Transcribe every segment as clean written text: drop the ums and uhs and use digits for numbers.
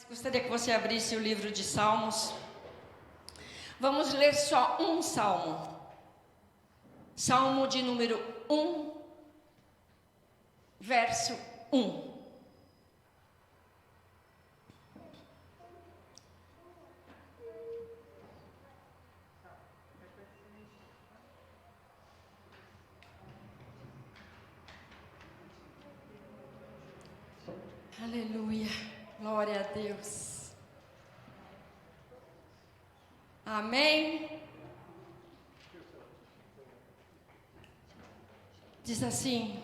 Gostaria que você abrisse o livro de Salmos. Vamos ler só um salmo. Salmo de número 1, verso 1. Aleluia, glória a Deus. Amém. Diz assim: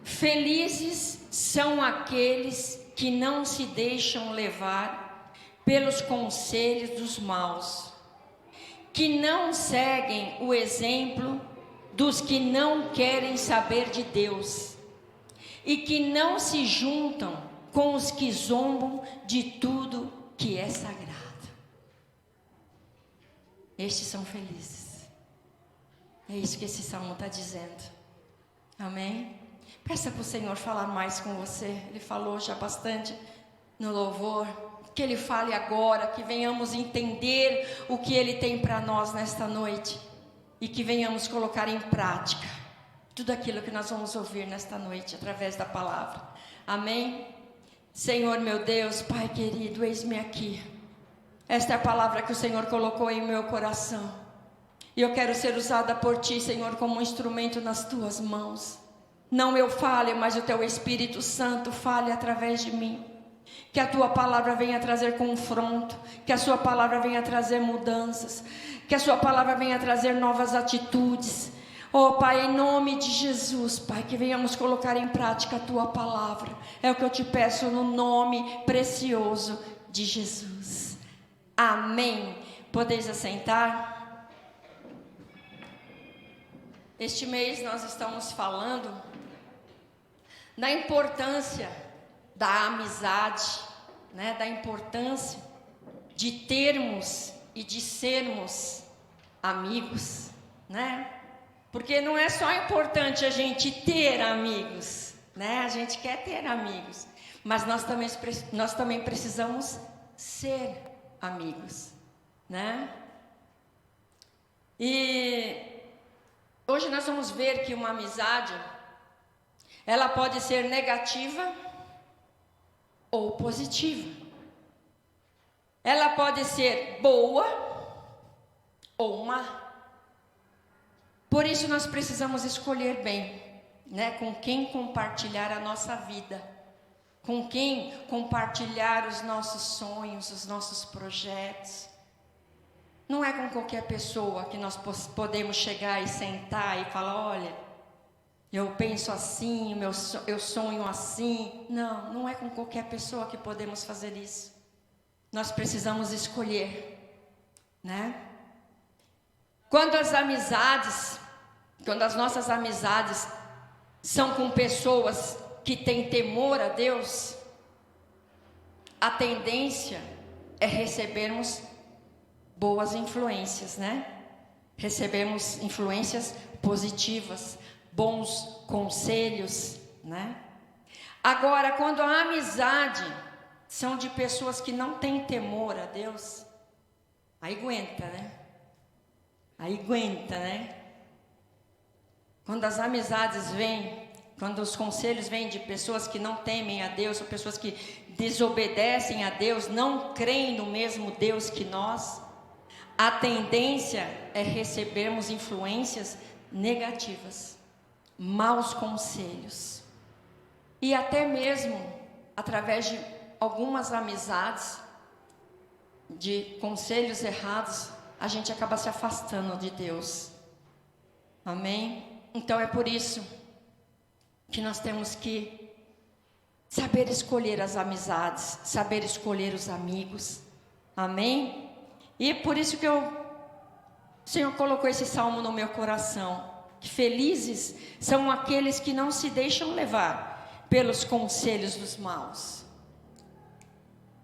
felizes são aqueles que não se deixam levar pelos conselhos dos maus, que não seguem o exemplo dos que não querem saber de Deus, e que não se juntam com os que zombam de tudo que é sagrado. Estes são felizes. É isso que esse salmo está dizendo. Amém? Peça para o Senhor falar mais com você. Ele falou já bastante no louvor. Que Ele fale agora, que venhamos entender o que Ele tem para nós nesta noite. E que venhamos colocar em prática tudo aquilo que nós vamos ouvir nesta noite, através da palavra. Amém? Senhor meu Deus, Pai querido, eis-me aqui. Esta é a palavra que o Senhor colocou em meu coração. E eu quero ser usada por Ti, Senhor, como um instrumento nas Tuas mãos. Não eu fale, mas o Teu Espírito Santo fale através de mim. Que a Tua palavra venha trazer confronto, que a Sua palavra venha trazer mudanças, que a Sua palavra venha trazer novas atitudes. Oh Pai, em nome de Jesus, Pai, que venhamos colocar em prática a Tua palavra. É o que eu Te peço no nome precioso de Jesus. Amém. Podeis assentar? Este mês nós estamos falando da importância da amizade, né? Da importância de termos e de sermos amigos, né? Porque não é só importante a gente ter amigos, né? A gente quer ter amigos, mas nós também precisamos ser amigos, né? E hoje nós vamos ver que uma amizade, ela pode ser negativa ou positiva. Ela pode ser boa ou má. Por isso nós precisamos escolher bem, né, com quem compartilhar a nossa vida, com quem compartilhar os nossos sonhos, os nossos projetos. Não é com qualquer pessoa que nós podemos chegar e sentar e falar: olha, eu penso assim, eu sonho assim. Não, não é com qualquer pessoa que podemos fazer isso. Nós precisamos escolher, né? Quando as nossas amizades são com pessoas que têm temor a Deus, a tendência é recebermos boas influências, né? Recebemos influências positivas, bons conselhos, né? Agora, quando a amizade são de pessoas que não têm temor a Deus, aí aguenta, né? Aí aguenta, né? Quando as amizades vêm, quando os conselhos vêm de pessoas que não temem a Deus, ou pessoas que desobedecem a Deus, não creem no mesmo Deus que nós, a tendência é recebermos influências negativas, maus conselhos. E até mesmo, através de algumas amizades, de conselhos errados, a gente acaba se afastando de Deus. Amém? Então é por isso que nós temos que saber escolher as amizades, saber escolher os amigos. Amém? E por isso que o Senhor colocou esse salmo no meu coração. Que felizes são aqueles que não se deixam levar pelos conselhos dos maus,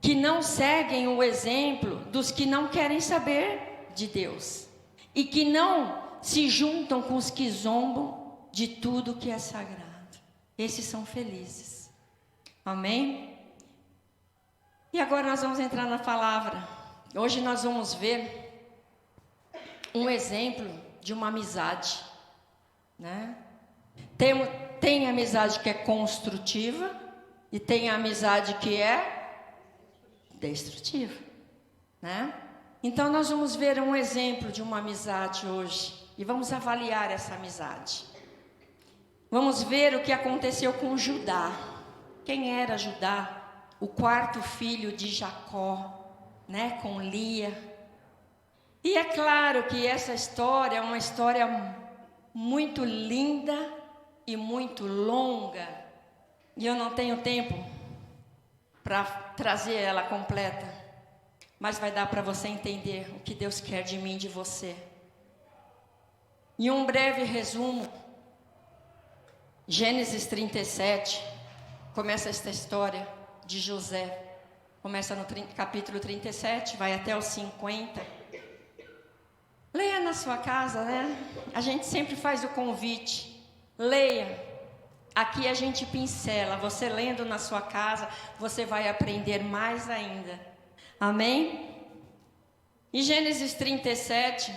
que não seguem o exemplo dos que não querem saber de Deus e que não se juntam com os que zombam de tudo que é sagrado. Esses são felizes. Amém? E agora nós vamos entrar na palavra. Hoje nós vamos ver um exemplo de uma amizade, né? Tem amizade que é construtiva e tem amizade que é destrutiva, né? Então nós vamos ver um exemplo de uma amizade hoje e vamos avaliar essa amizade. Vamos ver o que aconteceu com Judá. Quem era Judá? O quarto filho de Jacó, né, com Lia. E é claro que essa história é uma história muito linda e muito longa. E eu não tenho tempo para trazer ela completa. Mas vai dar para você entender o que Deus quer de mim e de você. Em um breve resumo, Gênesis 37, começa esta história de José. Começa no capítulo 37, vai até os 50. Leia na sua casa, né? A gente sempre faz o convite. Leia. Aqui a gente pincela. Você lendo na sua casa, você vai aprender mais ainda. Amém? Em Gênesis 37,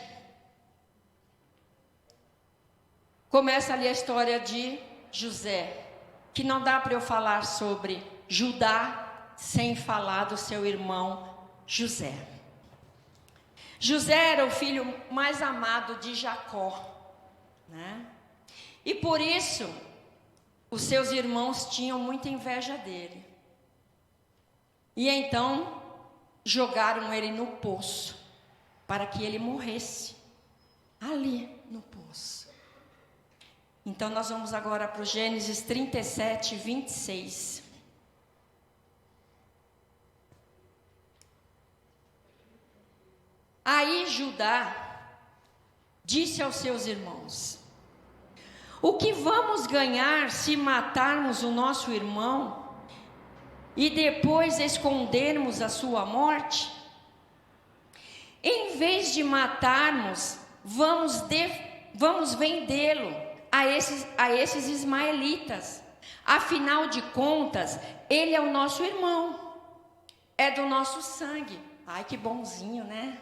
começa ali a história de José, que não dá para eu falar sobre Judá sem falar do seu irmão José. José era o filho mais amado de Jacó, né? E por isso os seus irmãos tinham muita inveja dele. E então jogaram ele no poço para que ele morresse ali no poço. Então nós vamos agora para o Gênesis 37, 26. Aí Judá disse aos seus irmãos: o que vamos ganhar se matarmos o nosso irmão e depois escondermos a sua morte? Em vez de matarmos, vamos vendê-lo a esses ismaelitas. Afinal de contas, ele é o nosso irmão, é do nosso sangue. Ai, que bonzinho, né?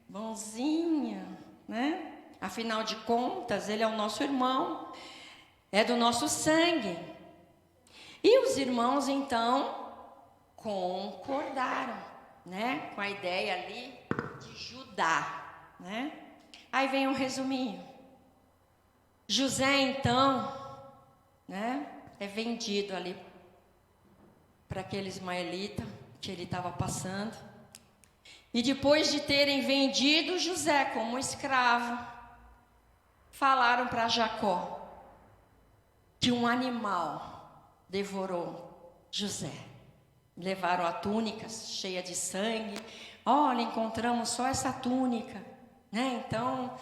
Bonzinho, né? Afinal de contas, ele é o nosso irmão, é do nosso sangue. E os irmãos, então, concordaram, né? Com a ideia ali de Judá, né? Aí vem um resuminho. José, então, né, é vendido ali para aquele ismaelita que ele estava passando. E depois de terem vendido José como escravo, falaram para Jacó que um animal devorou José. Levaram a túnica cheia de sangue. Olha, encontramos só essa túnica, né? Então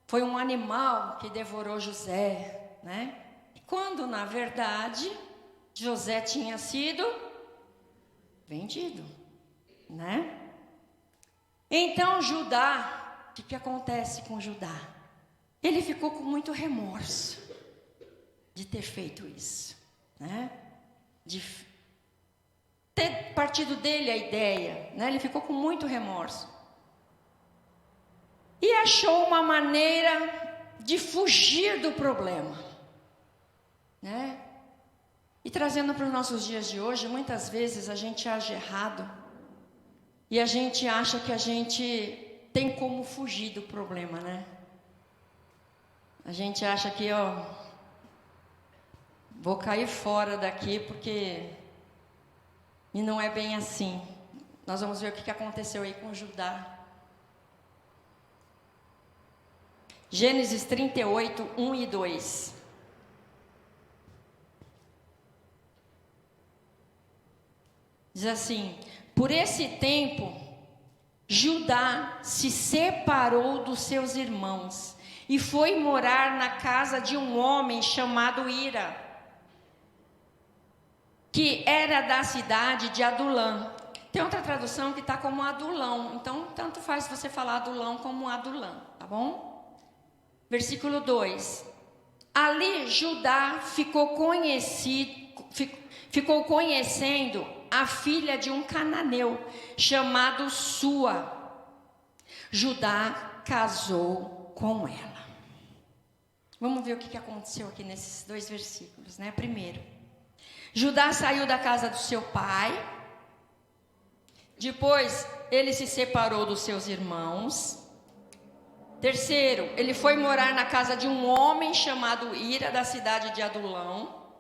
foi um animal que devorou José, né? Quando, na verdade, José tinha sido vendido, né? Então, Judá, o que acontece com Judá? Ele ficou com muito remorso de ter feito isso, né? De ter partido dele a ideia, né? Ele ficou com muito remorso. E achou uma maneira de fugir do problema, né? E trazendo para os nossos dias de hoje, muitas vezes a gente age errado e a gente acha que a gente tem como fugir do problema, né? A gente acha que, ó, vou cair fora daqui porque... E não é bem assim. Nós vamos ver o que aconteceu aí com Judá. Gênesis 38, 1 e 2. Diz assim: por esse tempo, Judá se separou dos seus irmãos e foi morar na casa de um homem chamado Ira. que era da cidade de Adulã. Tem outra tradução que está como Adulão. Então, tanto faz você falar Adulão como Adulã, tá bom? Versículo 2. Ali Judá ficou conhecendo a filha de um cananeu, chamado Sua. Judá casou com ela. Vamos ver o que aconteceu aqui nesses 2 versículos, né? Primeiro, Judá saiu da casa do seu pai. Depois, ele se separou dos seus irmãos. Terceiro, ele foi morar na casa de um homem chamado Ira, da cidade de Adulão.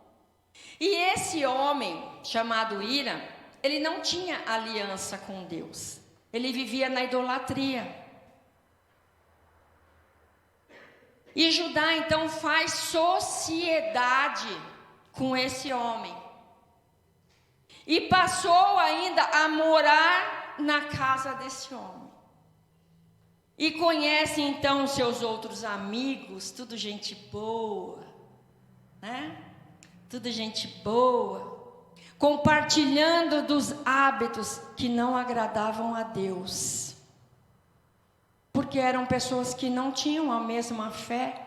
E esse homem, chamado Ira, ele não tinha aliança com Deus. Ele vivia na idolatria. E Judá, então, faz sociedade com esse homem. E passou ainda a morar na casa desse homem. E conhece então seus outros amigos, tudo gente boa, né? Tudo gente boa, compartilhando dos hábitos que não agradavam a Deus. Porque eram pessoas que não tinham a mesma fé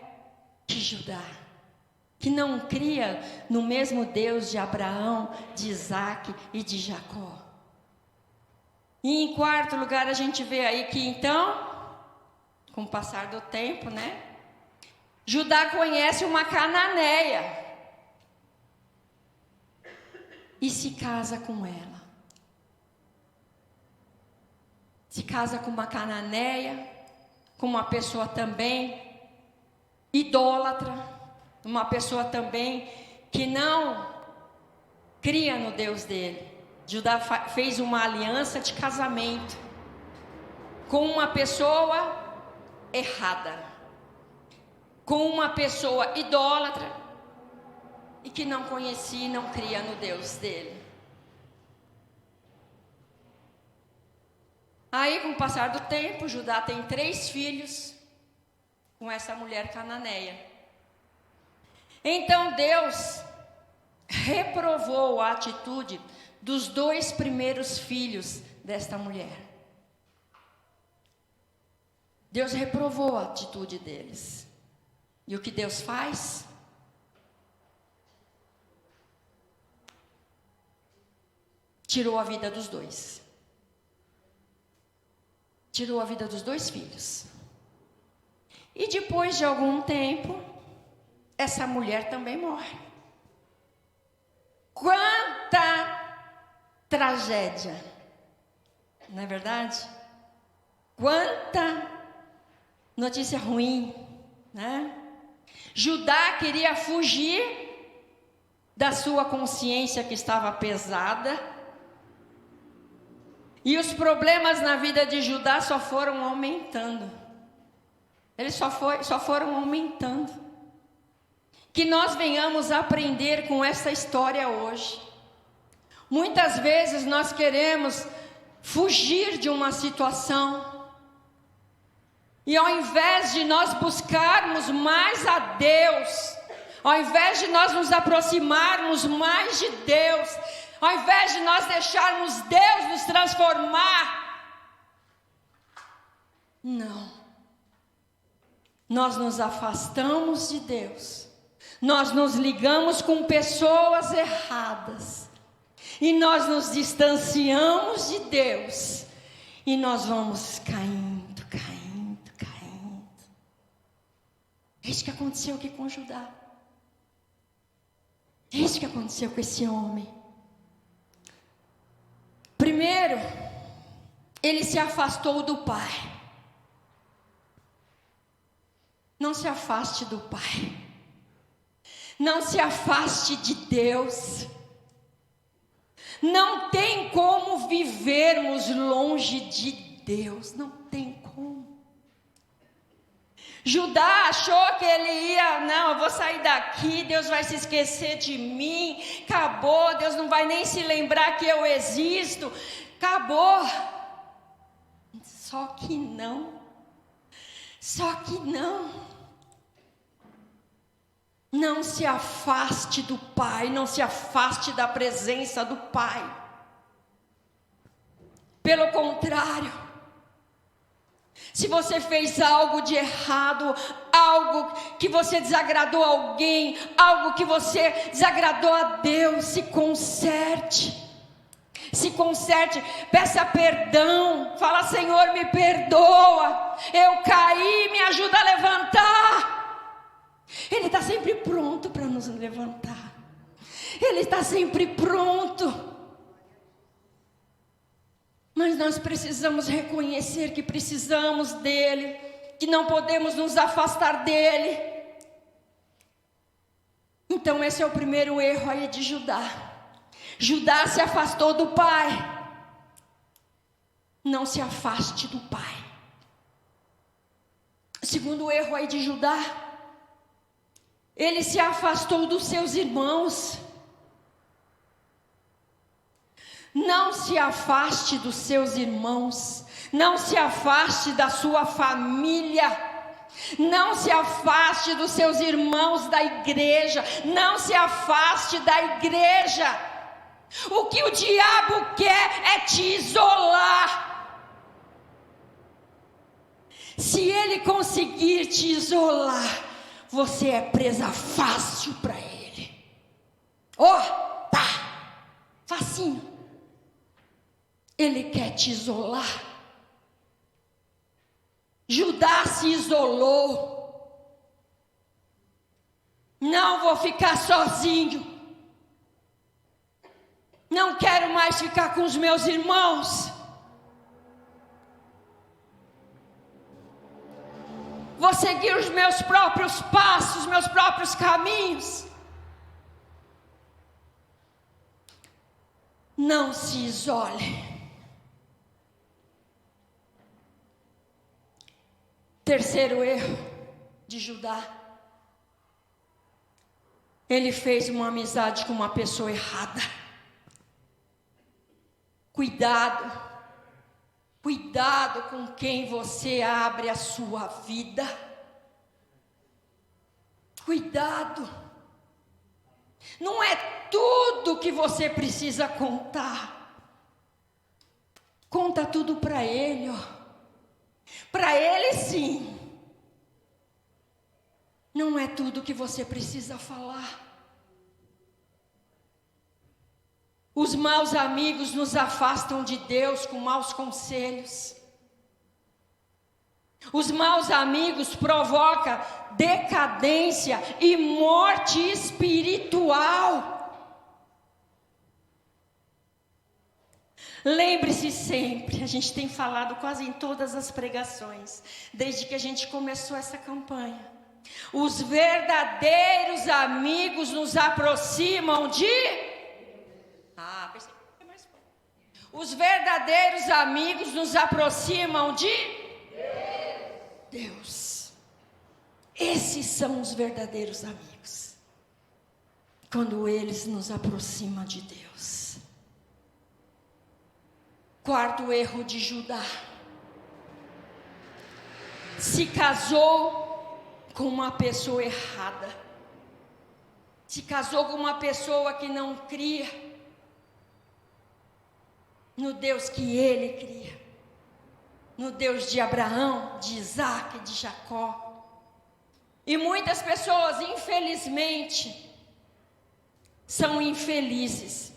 que Judá, que não cria no mesmo Deus de Abraão, de Isaac e de Jacó. E em quarto lugar, a gente vê aí que então, com o passar do tempo, né? Judá conhece uma cananeia e se casa com ela. Se casa com uma cananeia, com uma pessoa também idólatra, uma pessoa também que não cria no Deus dele. Judá fez uma aliança de casamento com uma pessoa errada, com uma pessoa idólatra e que não conhecia e não cria no Deus dele. Aí, com o passar do tempo, Judá tem 3 filhos com essa mulher cananeia. Então Deus reprovou a atitude dos 2 primeiros filhos desta mulher. Deus reprovou a atitude deles. E o que Deus faz? Tirou a vida dos 2. Tirou a vida dos 2 filhos. E depois de algum tempo, essa mulher também morre. Quanta tragédia, não é verdade? Quanta notícia ruim, né? Judá queria fugir da sua consciência que estava pesada. E os problemas na vida de Judá só foram aumentando. Eles só foram aumentando. Que nós venhamos aprender com essa história hoje. Muitas vezes nós queremos fugir de uma situação. E ao invés de nós buscarmos mais a Deus, ao invés de nós nos aproximarmos mais de Deus, ao invés de nós deixarmos Deus nos transformar, não. Nós nos afastamos de Deus. Nós nos ligamos com pessoas erradas. E nós nos distanciamos de Deus. E nós vamos caindo, caindo, caindo. É isso que aconteceu aqui com Judá. É isso que aconteceu com esse homem. Primeiro, ele se afastou do pai. Não se afaste do pai. Não se afaste de Deus. Não tem como vivermos longe de Deus. Não tem como. Judá achou que ele ia, não, eu vou sair daqui, Deus vai se esquecer de mim, acabou, Deus não vai nem se lembrar que eu existo, acabou. Só que não. Não se afaste do Pai, não se afaste da presença do Pai. Pelo contrário, se você fez algo de errado, algo que você desagradou alguém, algo que você desagradou a Deus, se conserte. Se conserte, peça perdão, fala: Senhor, me perdoa, eu caí, me ajuda a levantar. Ele está sempre pronto para nos levantar, Ele está sempre pronto. Mas nós precisamos reconhecer que precisamos dEle, que não podemos nos afastar dEle. Então esse é o primeiro erro aí de Judá. Judá se afastou do Pai. Não se afaste do Pai. O segundo erro aí de Judá, ele se afastou dos seus irmãos. Não se afaste dos seus irmãos, não se afaste da sua família, não se afaste dos seus irmãos da igreja, não se afaste da igreja. O que o diabo quer é te isolar. Se ele conseguir te isolar, você é presa fácil para ele. Facinho. Ele quer te isolar. Judá se isolou. Não vou ficar sozinho. Não quero mais ficar com os meus irmãos. Vou seguir os meus próprios passos, meus próprios caminhos. Não se isole. Terceiro erro de Judá. Ele fez uma amizade com uma pessoa errada. Cuidado. Cuidado com quem você abre a sua vida. Cuidado. Não é tudo que você precisa contar. Conta tudo para ele, Para ele sim. Não é tudo que você precisa falar. Os maus amigos nos afastam de Deus com maus conselhos. Os maus amigos provocam decadência e morte espiritual. Lembre-se sempre, a gente tem falado quase em todas as pregações, desde que a gente começou essa campanha. Os verdadeiros amigos nos aproximam de... Os verdadeiros amigos nos aproximam de Deus. Esses são os verdadeiros amigos. Quando eles nos aproximam de Deus. Quarto erro de Judá. Se casou com uma pessoa errada. Se casou com uma pessoa que não cria no Deus que ele cria, no Deus de Abraão, de Isaac, de Jacó. E muitas pessoas, infelizmente, são infelizes,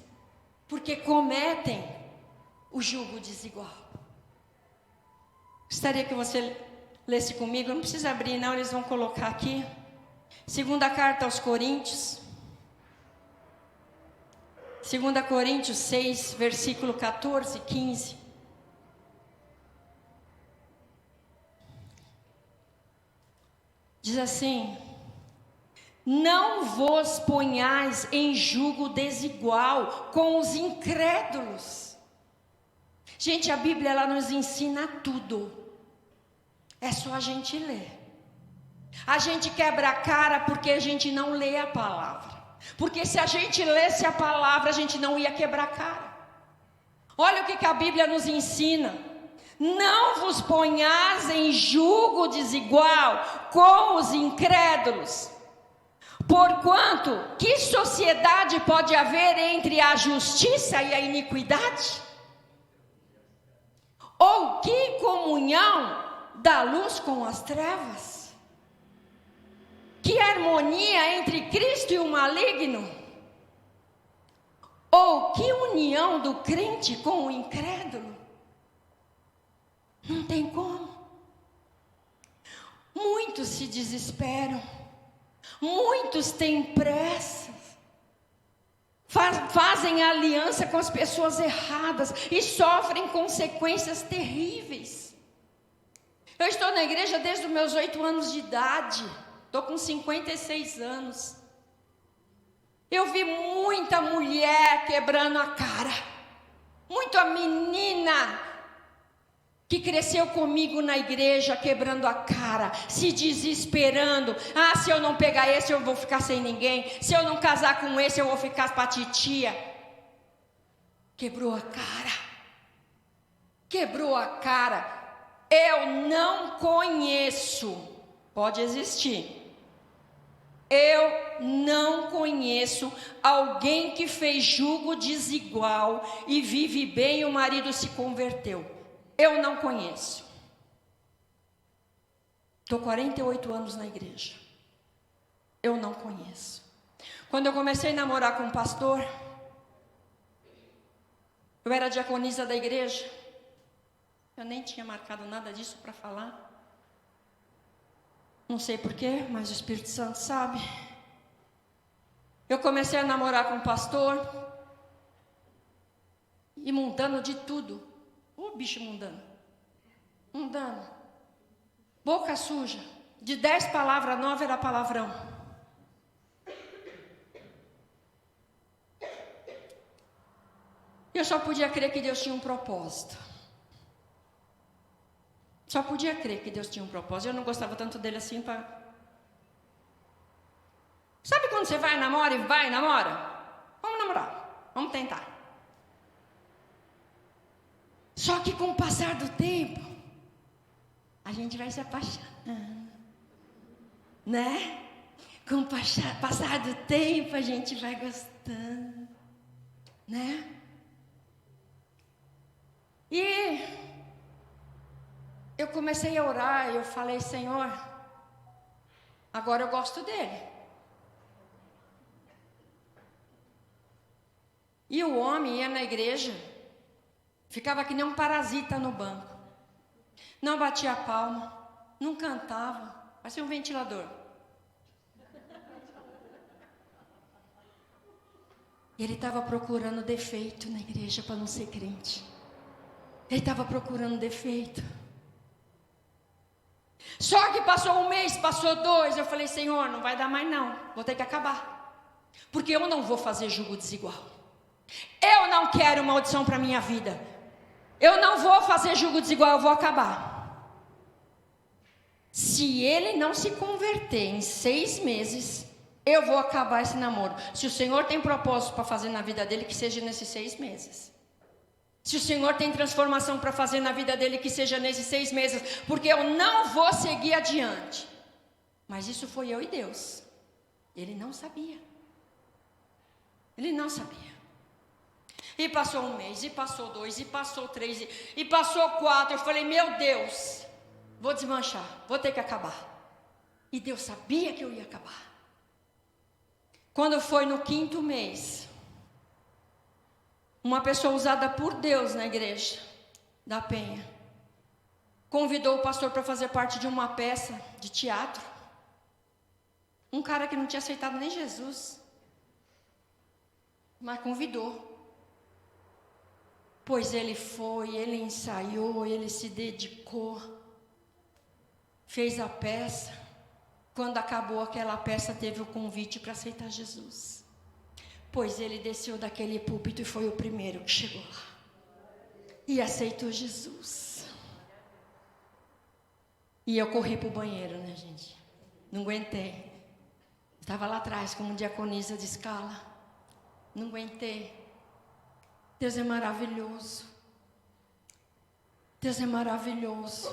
porque cometem o jugo desigual. Gostaria que você lesse comigo, não precisa abrir não, eles vão colocar aqui. Segunda carta aos Coríntios. 2 Coríntios 6, versículo 14 e 15. Diz assim: não vos ponhais em jugo desigual com os incrédulos. Gente, a Bíblia ela nos ensina tudo. É só a gente ler. A gente quebra a cara porque a gente não lê a palavra. Porque se a gente lesse a palavra, a gente não ia quebrar a cara. Olha o que a Bíblia nos ensina. Não vos ponhais em jugo desigual com os incrédulos. Porquanto, que sociedade pode haver entre a justiça e a iniquidade? Ou que comunhão da luz com as trevas? Que harmonia entre Cristo e o maligno? Ou que união do crente com o incrédulo? Não tem como. Muitos se desesperam, muitos têm pressa, fazem aliança com as pessoas erradas e sofrem consequências terríveis. Eu estou na igreja desde os meus 8 anos de idade, estou com 56 anos. Eu vi muita mulher quebrando a cara, muita menina que cresceu comigo na igreja quebrando a cara, se desesperando. Ah, se eu não pegar esse eu vou ficar sem ninguém, se eu não casar com esse eu vou ficar pra titia. Quebrou a cara, quebrou a cara. Eu não conheço, pode existir, eu não conheço alguém que fez jugo desigual e vive bem e o marido se converteu. Eu não conheço. Estou 48 anos na igreja. Eu não conheço. Quando eu comecei a namorar com um pastor, eu era diaconisa da igreja. Eu nem tinha marcado nada disso para falar. Não sei porquê, mas o Espírito Santo sabe. Eu comecei a namorar com um pastor, e mundano de tudo. Ô bicho mundano. Mundano. Boca suja. De 10 palavras, 9 era palavrão. Eu só podia crer que Deus tinha um propósito. Só podia crer que Deus tinha um propósito. Eu não gostava tanto dele assim para... Sabe quando você vai e namora? Vamos namorar. Vamos tentar. Só que com o passar do tempo, a gente vai se apaixonando, né? Com o passar do tempo, a gente vai gostando, né? E eu comecei a orar, eu falei, Senhor, agora eu gosto dele. E o homem ia na igreja, ficava que nem um parasita no banco. Não batia palma, não cantava, parecia um ventilador. Ele estava procurando defeito na igreja para não ser crente. Ele estava procurando defeito. Só que passou um mês, passou 2, eu falei, Senhor, não vai dar mais não, vou ter que acabar. Porque eu não vou fazer jugo desigual. Eu não quero maldição para a minha vida. Eu não vou fazer jugo desigual, eu vou acabar. Se ele não se converter em 6 meses, eu vou acabar esse namoro. Se o Senhor tem propósito para fazer na vida dele, que seja nesses 6 meses. Se o Senhor tem transformação para fazer na vida dele, que seja nesses 6 meses. Porque eu não vou seguir adiante. Mas isso foi eu e Deus. Ele não sabia. Ele não sabia. E passou 1 mês, e passou 2, e passou 3, e passou 4. Eu falei, meu Deus, vou desmanchar, vou ter que acabar. E Deus sabia que eu ia acabar. Quando foi no 5º mês, uma pessoa usada por Deus na igreja da Penha convidou o pastor para fazer parte de uma peça de teatro. Um cara que não tinha aceitado nem Jesus, mas convidou. Pois ele foi, ele ensaiou, ele se dedicou, fez a peça. Quando acabou aquela peça, teve o convite para aceitar Jesus. Pois ele desceu daquele púlpito e foi o primeiro que chegou lá. E aceitou Jesus. E eu corri para o banheiro, né, gente? Não aguentei. Estava lá atrás como diaconisa de escala. Não aguentei. Deus é maravilhoso. Deus é maravilhoso.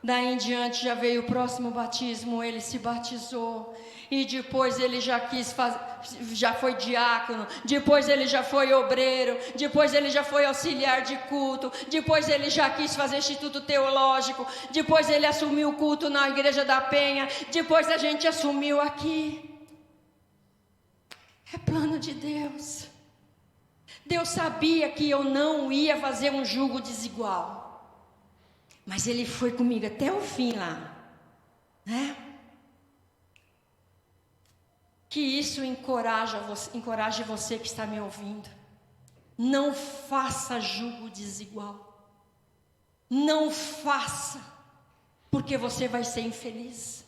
Daí em diante já veio o próximo batismo, ele se batizou. E depois ele já foi diácono, depois ele já foi obreiro, depois ele já foi auxiliar de culto, depois ele já quis fazer instituto teológico, depois ele assumiu o culto na igreja da Penha, depois a gente assumiu aqui. É plano de Deus. Deus sabia que eu não ia fazer um jugo desigual, mas Ele foi comigo até o fim lá, né? Que isso encoraje você que está me ouvindo. Não faça jugo desigual. Não faça, porque você vai ser infeliz.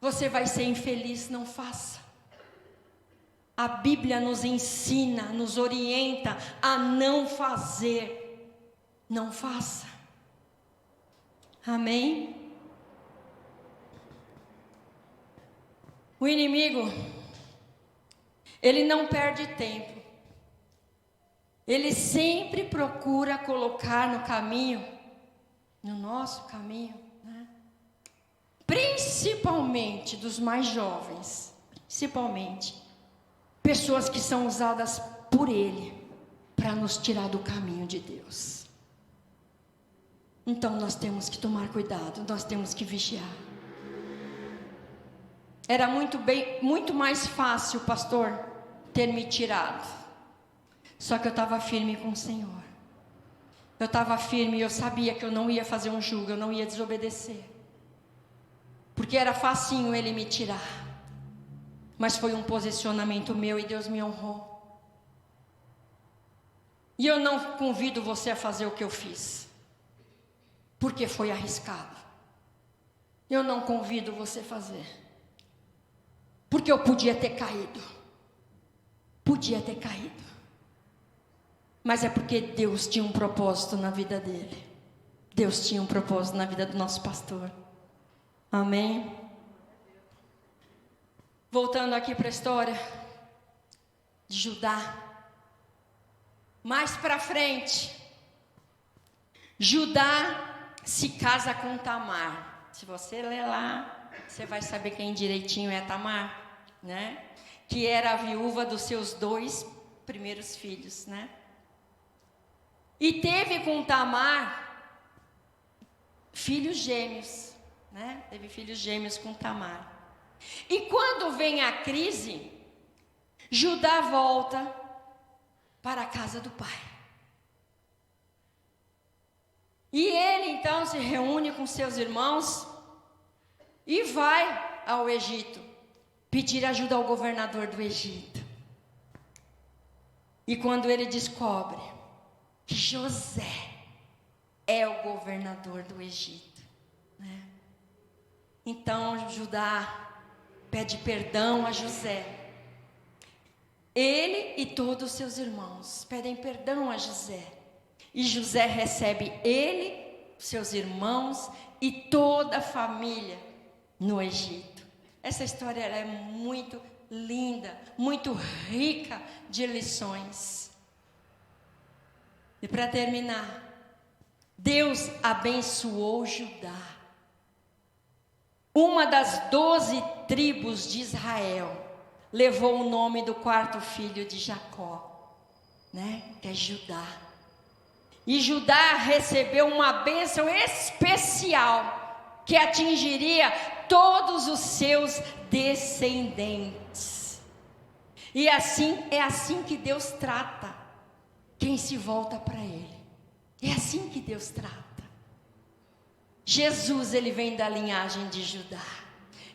Você vai ser infeliz, não faça. A Bíblia nos ensina, nos orienta a não fazer. Não faça. Amém? O inimigo, ele não perde tempo. Ele sempre procura colocar no caminho, no nosso caminho, né? Principalmente dos mais jovens, principalmente, pessoas que são usadas por ele para nos tirar do caminho de Deus. Então nós temos que tomar cuidado, nós temos que vigiar. Era muito mais fácil, pastor, ter me tirado. Só que eu estava firme com o Senhor. Eu estava firme e eu sabia que eu não ia fazer um jugo, eu não ia desobedecer. Porque era facinho ele me tirar. Mas foi um posicionamento meu e Deus me honrou. E eu não convido você a fazer o que eu fiz, porque foi arriscado. Eu não convido você a fazer, porque eu podia ter caído. Podia ter caído. Mas é porque Deus tinha um propósito na vida dele. Deus tinha um propósito na vida do nosso pastor. Amém? Voltando aqui para a história de Judá. Mais para frente, Judá se casa com Tamar. Se você ler lá, você vai saber quem direitinho é Tamar, né? Que era a viúva dos seus 2 primeiros filhos, né? E teve com Tamar filhos gêmeos, né? Teve filhos gêmeos com Tamar. E quando vem a crise, Judá volta para a casa do pai. E ele então se reúne com seus irmãos e vai ao Egito pedir ajuda ao governador do Egito. E quando ele descobre que José é o governador do Egito, né? Então Judá pede perdão a José. Ele e todos os seus irmãos pedem perdão a José. E José recebe ele, seus irmãos e toda a família no Egito. Essa história ela é muito linda, muito rica de lições. E para terminar, Deus abençoou Judá. Uma das 12 tribos de Israel levou o nome do 4º filho de Jacó, né? Que é Judá. E Judá recebeu uma bênção especial que atingiria todos os seus descendentes. E assim é assim que Deus trata quem se volta para Ele. É assim que Deus trata. Jesus, ele vem da linhagem de Judá.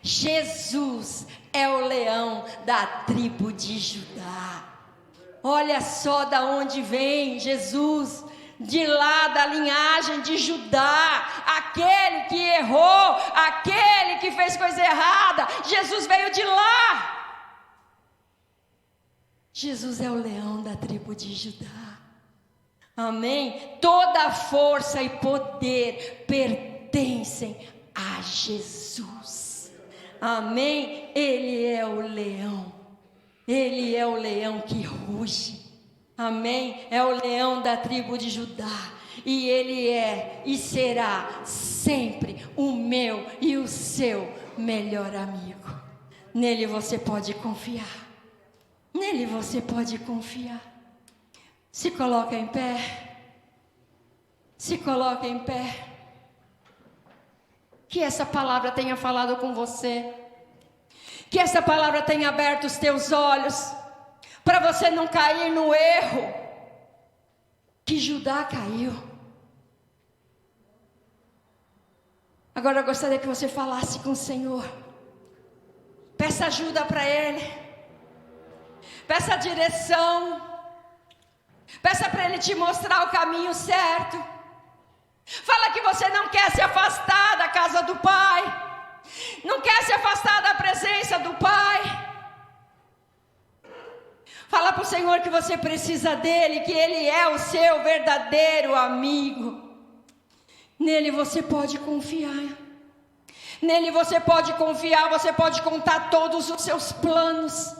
Jesus é o leão da tribo de Judá. Olha só da onde vem Jesus, de lá da linhagem de Judá. Aquele que errou, aquele que fez coisa errada, Jesus veio de lá. Jesus é o leão da tribo de Judá. Amém? Toda a força e poder pertencem a Jesus. Amém? Ele é o leão. Ele é o leão que ruge. Amém? É o leão da tribo de Judá. e Ele é e será sempre o meu e o seu melhor amigo. Nele você pode confiar. Nele você pode confiar. Se coloca em pé. Se coloca em pé. Que essa palavra tenha falado com você. Que essa palavra tenha aberto os teus olhos, para você não cair no erro que Judá caiu. Agora eu gostaria que você falasse com o Senhor. Peça ajuda para Ele. Peça direção. Peça para Ele te mostrar o caminho certo. Fala que você não quer se afastar da casa do Pai. Não quer se afastar da presença do Pai. Fala para o Senhor que você precisa dEle, que Ele é o seu verdadeiro amigo. Nele você pode confiar. Nele você pode confiar, você pode contar todos os seus planos.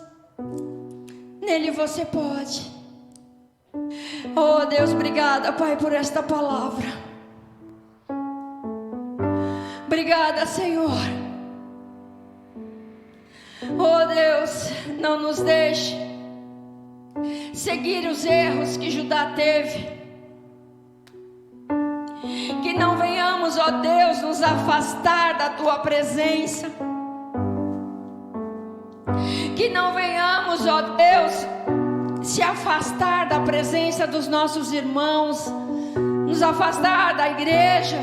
Nele você pode. Oh Deus, obrigada, Pai, por esta palavra. Obrigada, Senhor. Oh Deus, não nos deixe seguir os erros que Judá teve. Que não venhamos, ó Deus, nos afastar da Tua presença. Que não venhamos, ó Deus, se afastar da presença dos nossos irmãos, nos afastar da igreja,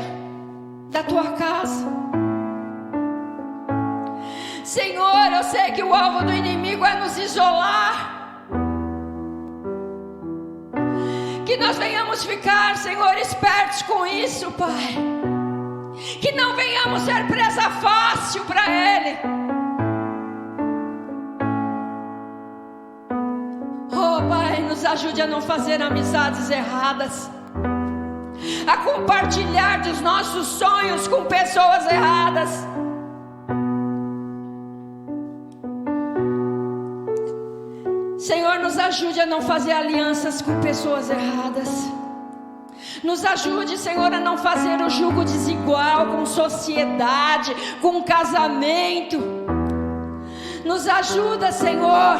da Tua casa. Senhor, eu sei que o alvo do inimigo é nos isolar. Que nós venhamos ficar, Senhor, espertos com isso, Pai. Que não venhamos ser presa fácil para Ele. Oh, Pai, nos ajude a não fazer amizades erradas, a compartilhar dos nossos sonhos com pessoas erradas. Senhor, nos ajude a não fazer alianças com pessoas erradas. Nos ajude, Senhor, a não fazer o jugo desigual com sociedade, com casamento. Nos ajuda, Senhor,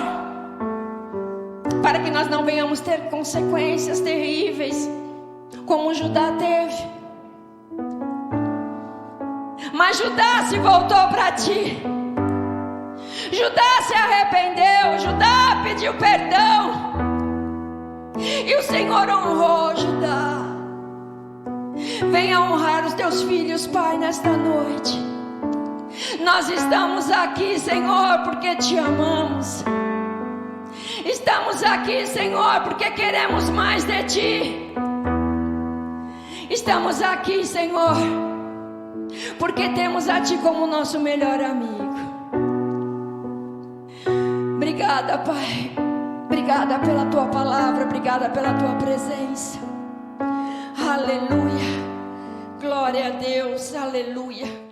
para que nós não venhamos ter consequências terríveis, como Judá teve. Mas Judá se voltou para Ti. Judá se arrependeu, Judá pediu perdão, e o Senhor honrou Judá. Venha honrar os Teus filhos, Pai, nesta noite. Nós estamos aqui, Senhor, porque Te amamos. Estamos aqui, Senhor, porque queremos mais de Ti. Estamos aqui, Senhor, porque temos a Ti como nosso melhor amigo. Obrigada, Pai. Obrigada pela Tua palavra. Obrigada pela Tua presença. Aleluia. Glória a Deus. Aleluia.